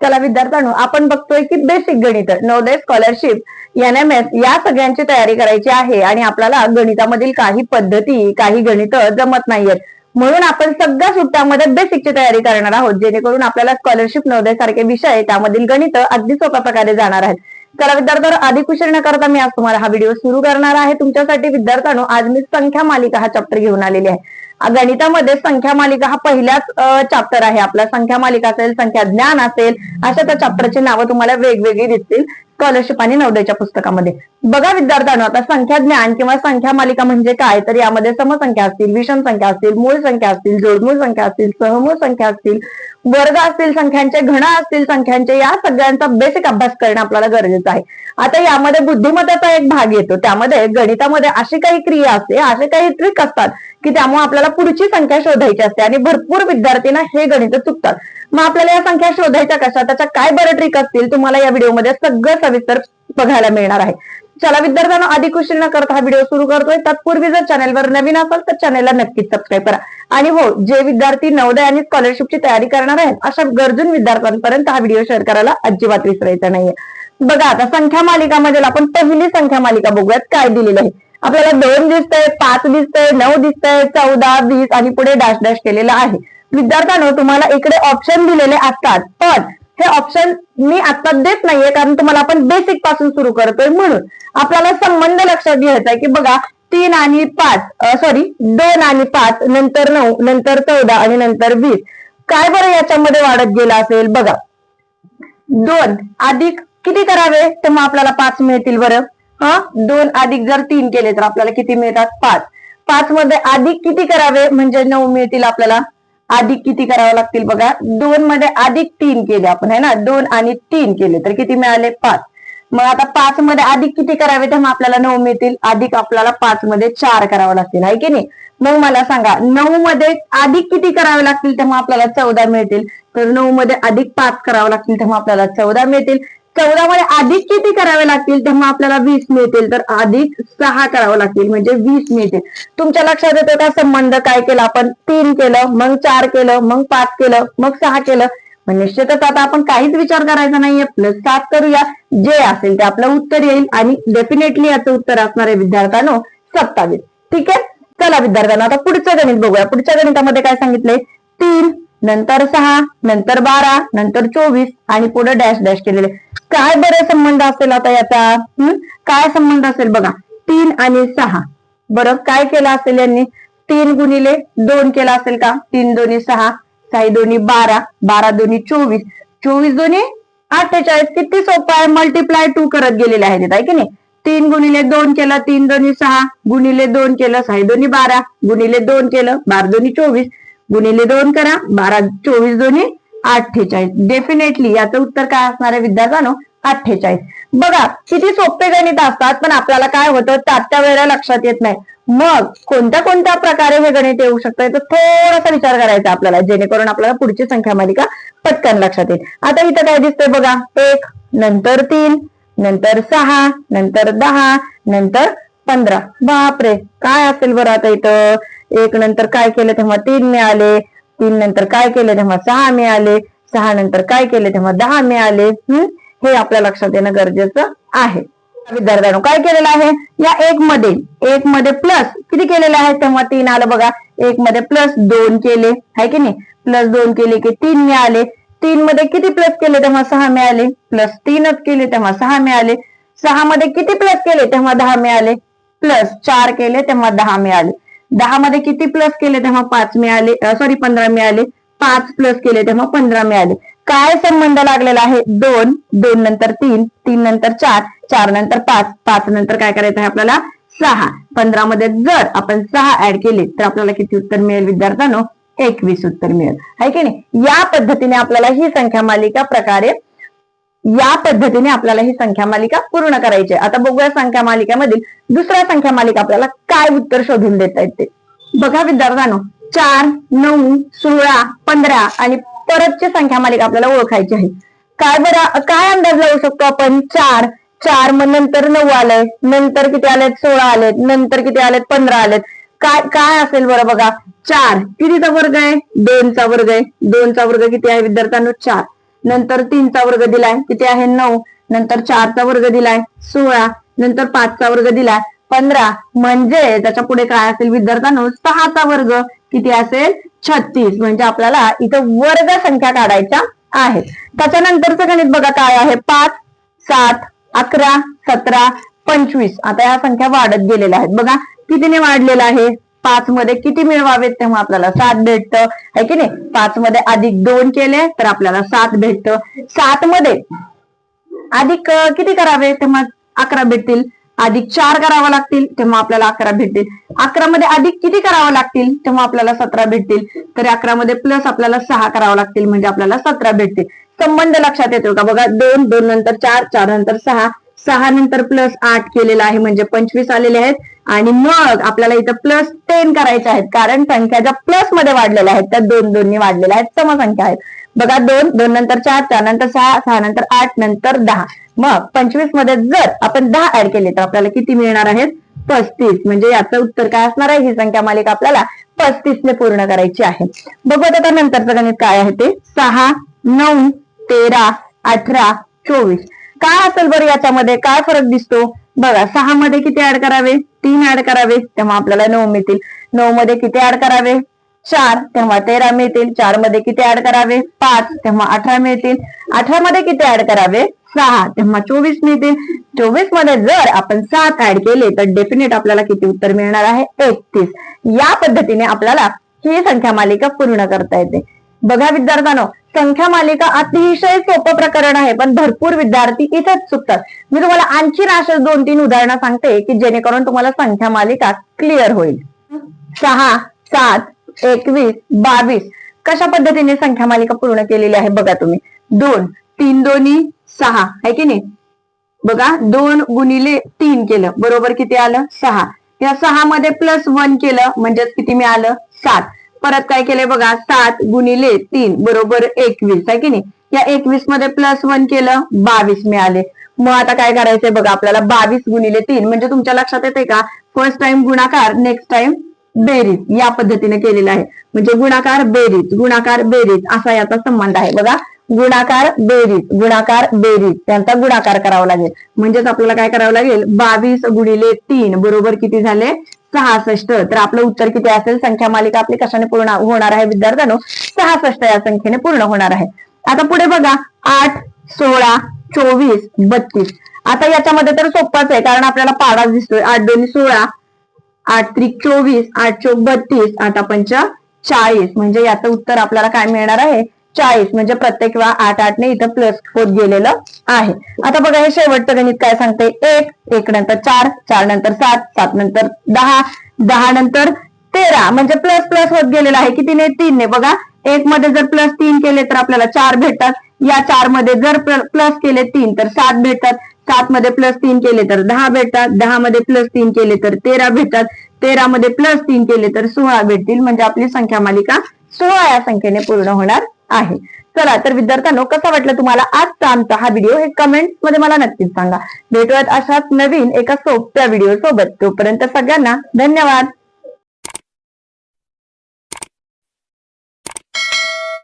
चला विद्यार्थ्यांनो, आपण बघतोय की बेसिक गणित, नवोदय स्कॉलरशिप, NMS या सगळ्यांची तयारी करायची आहे आणि आपल्याला गणितामधील काही पद्धती, काही गणित जमत नाहीयेत, म्हणून आपण सगळ्या सुट्ट्यामध्ये बेसिकची तयारी करणार आहोत, जेणेकरून आपल्याला स्कॉलरशिप नवोदय सारखे विषय त्यामधील गणित अगदी सोप्या प्रकारे जाणार आहेत. चला विद्यार्थ्यांनो, अधिक उशीर न करता मी आज तुम्हाला हा व्हिडिओ सुरू करणार आहे तुमच्यासाठी. विद्यार्थ्यांनो, आज मी संख्या मालिका हा चॅप्टर घेऊन आलेली आहे. गणितामध्ये संख्या मालिका हा पहिलाच चॅप्टर आहे आपला. संख्या मालिका असेल, संख्या ज्ञान असेल, अशा त्या चॅप्टरची नावं तुम्हाला वेगवेगळी दिसतील स्कॉलरशिप आणि नवोदयच्या पुस्तकामध्ये. बघा विद्यार्थ्यांनो, आता संख्या ज्ञान किंवा संख्या मालिका म्हणजे काय, तर यामध्ये समसंख्या असतील, विषम संख्या असतील, मूळ संख्या असतील, जोडमूळ संख्या असतील, सहमूळ संख्या असतील, वर्ग असतील, संख्यांचे घन असतील, संख्यांचे, या सगळ्यांचा बेसिक अभ्यास करणं आपल्याला गरजेचं आहे. आता यामध्ये बुद्धिमत्तेचा एक भाग येतो. त्यामध्ये गणितामध्ये अशी काही क्रिया असते, असे काही ट्रिक असतात की त्यामुळे आपल्याला पुढची संख्या शोधायची असते आणि भरपूर विद्यार्थ्यांना हे गणित चुकतात. मग आपल्याला या संख्या शोधायच्या कशा, त्याच्या काय बरं ट्रिक असतील, तुम्हाला या व्हिडिओमध्ये सगळं सविस्तर बघायला मिळणार आहे. चला विद्यार्थ्यांना, अधिक उशीर न करता हा व्हिडिओ सुरू करतोय. तत्पूर्वी जर चॅनलवर नवीन असाल तर चॅनलला नक्कीच सबस्क्राईब करा. आणि हो, जे विद्यार्थी नवोदय आणि स्कॉलरशिपची तयारी करणार आहेत अशा गरजून विद्यार्थ्यांपर्यंत हा व्हिडिओ शेअर करायला अजिबात विसरायचा नाहीये. बघा, आता संख्या मालिकामध्ये आपण पहिली संख्या मालिका बघूयात काय दिलेलं आहे. आपल्याला 2 दिसतंय, 5 दिसतंय, 9 दिसतंय, 14, 20 आणि पुढे डॅश डॅश केलेलं आहे. विद्यार्थ्यांनो, तुम्हाला इकडे ऑप्शन दिलेले असतात, पण हे ऑप्शन मी आता देत नाहीये, कारण तुम्हाला आपण बेसिक पासून सुरू करतोय, म्हणून आपल्याला संबंध लक्षात घ्यायचा आहे की बघा, 3 आणि 5 2 आणि 5, नंतर 9, नंतर 14 आणि नंतर 20. काय बरं याच्यामध्ये वाढत गेला असेल? बघा, 2 अधिक किती करावे तेव्हा आपल्याला 5 मिळतील बरं. 2 अधिक जर 3 केले तर आपल्याला किती मिळतात? 5. 5 मध्ये अधिक किती करावे म्हणजे 9 मिळतील आपल्याला. अधिक किती करावे लागतील? बघा, 2 मध्ये अधिक 3 केले आपण, है ना, 2 आणि 3 केले तर किती मिळाले? 5. मग आता 5 मध्ये अधिक किती करावे तेव्हा आपल्याला 9 मिळतील. अधिक आपल्याला 5 मध्ये 4 करावं लागतील, आहे की नाही? मग मला सांगा, 9 मध्ये अधिक किती करावे लागतील तेव्हा आपल्याला 14 मिळतील. तर 9 मध्ये अधिक 5 करावं लागतील तेव्हा आपल्याला 14 मिळतील. 14 मध्ये अधिक किती करावे लागतील तेव्हा आपल्याला 20 मिळतील. तर अधिक 6 करावं लागतील म्हणजे 20 मिळतील. तुमच्या लक्षात येतो का संबंध? काय केलं आपण? 3 केलं, मग 4 केलं, मग 5 केलं, मग 6 केलं. मग निश्चितच आता आपण काहीच विचार करायचा नाहीये, +7 करूया, जे असेल ते आपलं उत्तर येईल आणि डेफिनेटली याचं उत्तर असणार आहे विद्यार्थ्यांनो 27. ठीक आहे. चला विद्यार्थ्यांना, आता पुढचं गणित बघूया. पुढच्या गणितामध्ये काय सांगितलंय? 3, नंतर 6, नंतर 12, नंतर 24 आणि पुढे डॅश डॅश केलेले. काय बरं संबंध असेल आता याचा? काय संबंध असेल? बघा, 3 आणि 6. बरं, काय केलं असेल यांनी? 3 गुणिले 2 केला असेल का? 3 दोन्ही 6, 6 दोन्ही 12, 12 दोन्ही 24, 24 दोन्ही 48. किती सोपं आहे, मल्टिप्लाय 2 करत गेलेले आहेत, आहे की नाही? 3 गुणिले 2 केलं, 3 दोन्ही 6, गुणिले 2 केलं, 6 दोन्ही 12, गुणिले 2 केलं, 12 दोन्ही 24, गुणिले 2 करा, 12 24 दोन्ही 48. डेफिनेटली याचं उत्तर काय असणार आहे विद्यार्थ्यांनो? 48. बघा, किती सोपे गणित असतात, पण आपल्याला काय होतं, त्या वेळेला लक्षात येत नाही. मग कोणत्या कोणत्या प्रकारे हे गणित येऊ शकतं तर थोडासा विचार करायचा आपल्याला, जेणेकरून आपल्याला पुढची संख्या मालिका पटकन लक्षात येईल. आता इथं काय दिसतंय बघा, 1, नंतर 3, नंतर 6, नंतर 10, नंतर 15. बापरे, काय असेल बरं आता इथं? 1 नंतर काय केलं तेव्हा 3 मिळाले, 3 नंतर काय केलं तेव्हा 6 मिळाले, 6 नंतर काय केले तेव्हा 10 मिळाले. हे आपल्या लक्षात येणं गरजेचं आहे. विद्यार्थ्यांनो, काय केलेलं आहे या 1 मध्ये प्लस किती केलेलं आहे तेव्हा 3 आलं. बघा, 1 मध्ये +2 केले, आहे की नाही? +2 केले की 3 मिळाले. 3 मध्ये किती प्लस केले तेव्हा 6 मिळाले. +3च केले तेव्हा 6 मिळाले. 6 मध्ये किती प्लस केले तेव्हा 10 मिळाले. +4 केले तेव्हा 10 मिळाले. 10 मध्ये किती प्लस केले तेव्हा 5 मिळाले, 15 मिळाले. 5 प्लस केले तेव्हा 15 मिळाले. काय संबंध लागलेला आहे? 2, 2 नंतर 3, 3 नंतर 4, 4 नंतर 5, 5 नंतर काय करायचं आहे आपल्याला? 6. 15 मध्ये जर आपण 6 ऍड केले तर आपल्याला किती उत्तर मिळेल विद्यार्थ्यांनो? 21 उत्तर मिळेल, आहे की नाही? या पद्धतीने आपल्याला ही संख्या मालिका पूर्ण करायची आहे. आता बघूया संख्या मालिकेमधील दुसऱ्या संख्या मालिका आपल्याला काय उत्तर शोधून देता येते. बघा विद्यार्थ्यांनो, 4, 9, 16, 15 आणि परतची संख्या मालिका आपल्याला ओळखायची आहे. काय बरं, काय अंदाज लावू शकतो आपण? 4 मग नंतर 9 आलंय, नंतर किती आलेत? 16 आलेत, नंतर किती आलेत? 15 आलेत. काय असेल बरं? बघा, 4 कितीचा वर्ग आहे? 2चा वर्ग आहे. 2चा वर्ग किती आहे विद्यार्थ्यांनो? 4. नंतर 3चा वर्ग दिलाय किती आहे 9, नंतर 4चा वर्ग दिलाय 16, नंतर 5चा वर्ग दिलाय 15, म्हणजे त्याच्या पुढे काय असेल विद्यार्थ्यांनो 6चा वर्ग किती असेल 36. म्हणजे आपल्याला इथं वर्ग संख्या काढायच्या आहेत. त्याच्यानंतरचं गणित बघा काय आहे 5, 7, 11, 17, 25. आता या संख्या वाढत गेलेल्या आहेत बघा कितीने वाढलेला आहे 5 मध्ये किती मिळवावेत तेव्हा आपल्याला 7 भेटतं आहे की नाही. 5 मध्ये अधिक 2 केले तर आपल्याला 7 भेटतं. 7 मध्ये अधिक किती करावे तेव्हा 11 भेटतील. अधिक 4 करावं लागतील तेव्हा आपल्याला 11 भेटतील. 11 मध्ये अधिक किती करावं लागतील तेव्हा आपल्याला 17 भेटतील. तर 11 मध्ये प्लस आपल्याला 6 करावं लागतील म्हणजे आपल्याला 17 भेटतील. संबंध लक्षात येतो का बघा 2, 2 नंतर 4, 4 नंतर 6, 6 नंतर प्लस 8 केलेला आहे म्हणजे 25 आलेले आहेत. आणि मग आपल्याला इथं प्लस 10 करायचे आहेत कारण संख्या ज्या प्लस मध्ये वाढलेल्या आहेत त्या 2 2 नी वाढलेल्या आहेत समसंख्या आहेत. बघा 2, 2 नंतर 4, 4 नंतर 6, 6 नंतर 8 नंतर 10. मग 25 मध्ये जर आपण 10 ऍड केले तर आपल्याला किती मिळणार आहेत 35. म्हणजे याचं उत्तर काय असणार आहे ही संख्या मालिका आपल्याला 35 ने पूर्ण करायची आहे. बघूयात आता नंतरचं गणित काय आहे ते 6, 9, 13, 18, 24. काय असेल बरं याच्यामध्ये काय फरक दिसतो बघा 6 मध्ये किती ऍड करावे 3 ऍड करावे तेव्हा आपल्याला 9 मिळतील. 9 मध्ये किती ऍड करावे 4 तेव्हा 13 मिळतील. 4 मध्ये किती ऍड करावे 5 तेव्हा 18 मिळतील. 18 मध्ये किती ऍड करावे 6 तेव्हा 24 मिळतील. 24 मध्ये जर आपण 7 ऍड केले तर डेफिनेट आपल्याला किती उत्तर मिळणार आहे 31. या पद्धतीने आपल्याला ही संख्या मालिका पूर्ण करता येते. बघा विद्यार्थ्यांनो संख्या मालिका अतिशय सोपं प्रकरण आहे पण भरपूर विद्यार्थी इथेच चुकतात. मी तुम्हाला आणखी अशा 2-3 उदाहरणं सांगते की जेणेकरून तुम्हाला संख्या मालिका क्लिअर होईल. 6, 7, 21, 22 कशा पद्धतीने संख्या मालिका पूर्ण केलेली आहे बघा तुम्ही 2, 3 दोन्ही 6 आहे की नाही. बघा 2 गुणिले 3 केलं बरोबर किती आलं 6. या 6 मध्ये प्लस 1 केलं म्हणजेच किती मिळालं 7. परत काय केलंय बघा 7 गुणिले 3 बरोबर 21 आहे की नाही. या 21 मध्ये प्लस 1 केलं 22 मिळाले. मग आता काय करायचंय बघा आपल्याला 22 गुणिले 3 म्हणजे तुमच्या लक्षात येते का फर्स्ट टाइम गुणाकार नेक्स्ट टाइम बेरीज या पद्धतीने केलेला आहे. म्हणजे गुणाकार बेरीज असा याचा संबंध आहे बघा. गुणाकार बेरीज त्यांचा गुणाकार करावा लागेल म्हणजेच आपल्याला काय करावं लागेल 22 गुणिले 3 बरोबर किती झाले 66. तर आपलं उत्तर किती असेल संख्या मालिका आपली कशाने पूर्ण होणार आहे विद्यार्थ्यांनो 66 या संख्येने पूर्ण होणार आहे. आता पुढे बघा 8, 16, 24, 32. आता याच्यामध्ये तर सोपाच आहे कारण आपल्याला पाडाच दिसतोय 8 दोन्ही 16, 8 त्रिक 24, 8 चौक 32, 8 पंच 40. म्हणजे याचं उत्तर आपल्याला काय मिळणार आहे 40. म्हणजे प्रत्येक वेळा 8 8 ने इथं प्लस होत गेलेलं आहे. आता बघा हे शेवटचं गणित काय सांगते 1, 1 नंतर 4, 4 नंतर 7, 7 नंतर 10, 10 नंतर 13. म्हणजे प्लस प्लस होत गेलेला आहे कितीने 3 ने. बघा 1 मध्ये जर प्लस 3 केले तर आपल्याला 4 भेटतात. या 4 मध्ये जर प्लस केले 3 तर 7 भेटतात. 7 मध्ये प्लस 3 केले तर 10 भेटतात. 10 मध्ये प्लस 3 केले तर 13 भेटतात. 13 मध्ये प्लस 3 केले तर 16 भेटतील. म्हणजे आपली संख्या मालिका 16 या संख्येने पूर्ण होणार आहे. चला तर विद्यार्थ्यांनो कसा वाटलं तुम्हाला आजचा आमचा हा व्हिडिओ हे कमेंट मध्ये मला नक्कीच सांगा. भेटूयात अशाच नवीन एका सोप्या व्हिडिओ सोबत. तोपर्यंत सगळ्यांना धन्यवाद.